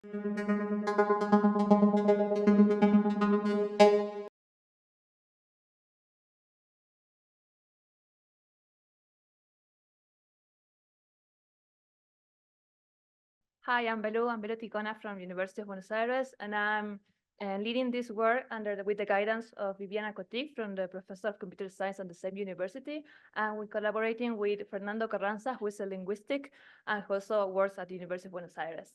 Hi, I'm Belu Ticona from University of Buenos Aires, and I'm leading this work with the guidance of Viviana Cotik from the Professor of Computer Science at the same university. And we're collaborating with Fernando Carranza, who is a linguistic and who also works at the University of Buenos Aires.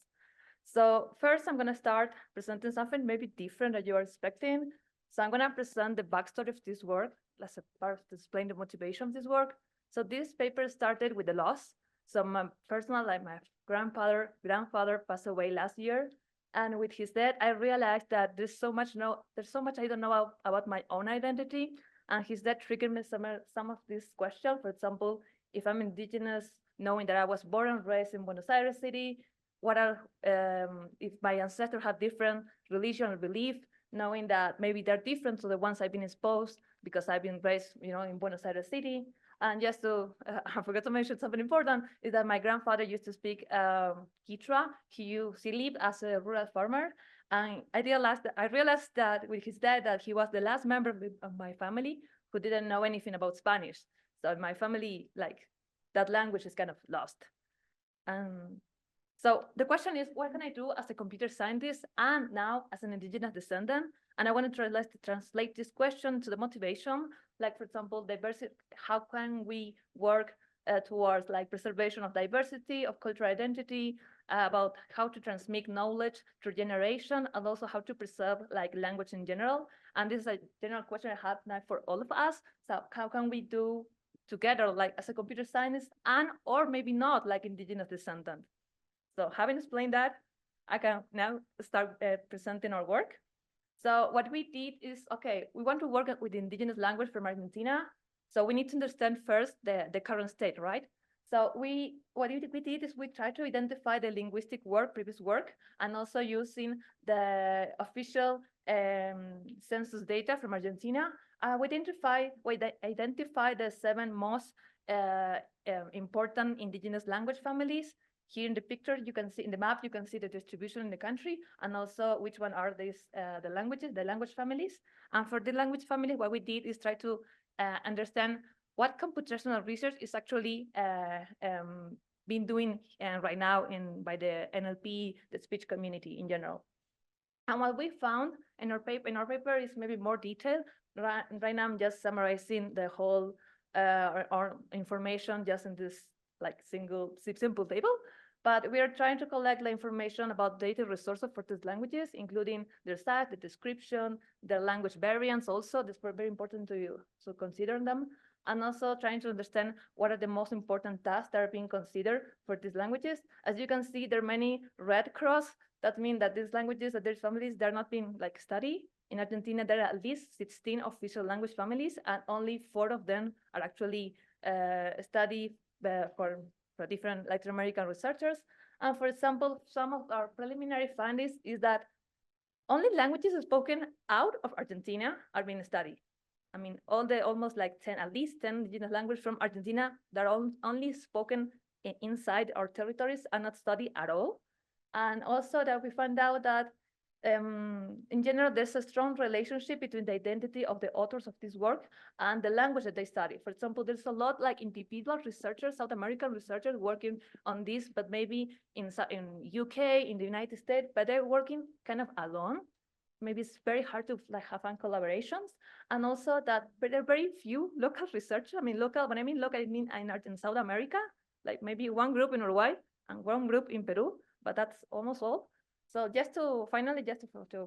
So first, I'm going to start presenting something maybe different that you are expecting. So I'm going to present the backstory of this work as a part to explain the motivation of this work. So this paper started with the loss. So my personal, like my grandfather passed away last year. And with his death, I realized that there's so much I don't know about my own identity. And his death triggered me some of these questions. For example, if I'm indigenous, knowing that I was born and raised in Buenos Aires city, what are if my ancestors have different religion or belief, knowing that maybe they're different to the ones I've been exposed because I've been raised, in Buenos Aires city. And just to, I forgot to mention something important, is that my grandfather used to speak Quechua. He lived as a rural farmer. And I realized that with his dad, that he was the last member of my family who didn't know anything about Spanish. So my family, like, that language is kind of lost. So the question is, what can I do as a computer scientist and now as an indigenous descendant? And I want to translate this question to the motivation, like, for example, diversity. How can we work towards like preservation of diversity, of cultural identity, about how to transmit knowledge through generation, and also how to preserve like language in general. And this is a general question I have now for all of us. So how can we do together, like as a computer scientist and or maybe not like indigenous descendant? So having explained that, I can now start presenting our work. So what we did is, okay, we want to work with indigenous language from Argentina. So we need to understand first the current state, right? So what we did is we tried to identify the linguistic previous work, and also using the official census data from Argentina. We identify the 7 most important indigenous language families. Here in the picture, you can see in the map, you can see the distribution in the country, and also which one are these the language families. And for the language family, what we did is try to understand what computational research is actually being doing right now by the NLP, the speech community in general. And what we found in our paper is maybe more detailed. Right now, I'm just summarizing the whole our information just in this like simple table. But we are trying to collect the information about data resources for these languages, including their size, the description, their language variants also. This is very important to consider them. And also trying to understand what are the most important tasks that are being considered for these languages. As you can see, there are many red cross. That means that these languages, that their families, they're not being like studied. In Argentina, there are at least 16 official language families, and only 4 of them are actually studied for different Latin American researchers. And for example, some of our preliminary findings is that only languages spoken out of Argentina are being studied. I mean, almost like 10, at least 10 indigenous languages from Argentina that are only spoken inside our territories are not studied at all. And also that we found out that in general, there's a strong relationship between the identity of the authors of this work and the language that they study. For example, there's a lot like individual researchers, South American researchers working on this, but maybe in UK, in the United States, but they're working kind of alone. Maybe it's very hard to like have fun collaborations. And also that there are very few local researchers. I mean, local, when I mean local, I mean in South America, like maybe one group in Uruguay and one group in Peru, but that's almost all. So just to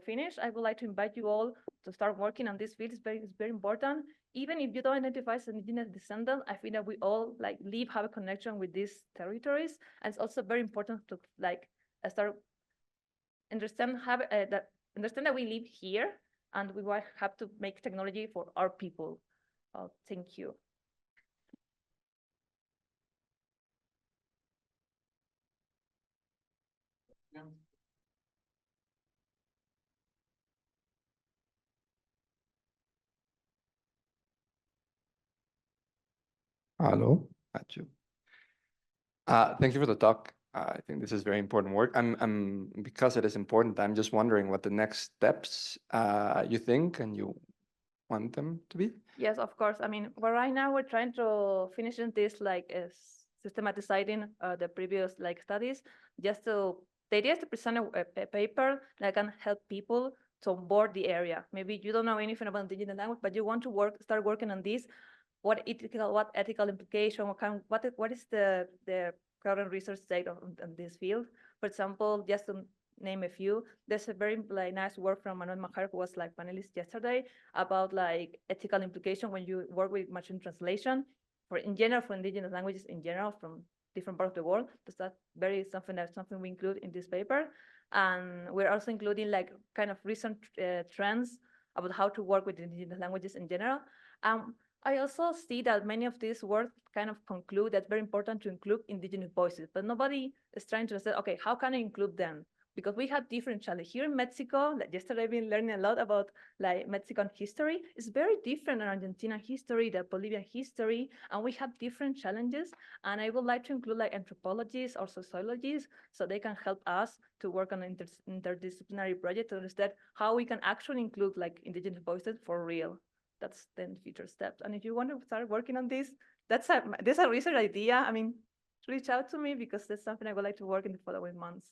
finish, I would like to invite you all to start working on this field. It's very important. Even if you don't identify as an indigenous descendant, I think that we all like have a connection with these territories. And it's also very important to like start understand that we live here and we will have to make technology for our people. Thank you. Hello, got you. Thank you for the talk. I think this is very important work. I'm because it is important, I'm just wondering what the next steps you think and you want them to be. Yes, of course. I mean, well, right now we're trying to finish this like systematizing the previous like studies, just to the idea is to present a paper that can help people to onboard the area. Maybe you don't know anything about indigenous language, but you want to start working on this. What ethical implication? What is the current research state on this field? For example, just to name a few, there's a very like nice work from Manuel Majar, who was like panelist yesterday, about like ethical implication when you work with machine translation for in general for indigenous languages in general from different parts of the world. That's something we include in this paper, and we're also including like kind of recent trends about how to work with indigenous languages in general. I also see that many of these works kind of conclude that it's very important to include indigenous voices, but nobody is trying to say, okay, how can I include them? Because we have different challenges. Here in Mexico, like yesterday I've been learning a lot about like Mexican history. It's very different in Argentina history, the Bolivian history, and we have different challenges. And I would like to include like anthropologists or sociologists so they can help us to work on an interdisciplinary project to understand how we can actually include like indigenous voices for real. That's then future steps. And if you want to start working on this, that's a research idea. I mean, reach out to me because that's something I would like to work in the following months.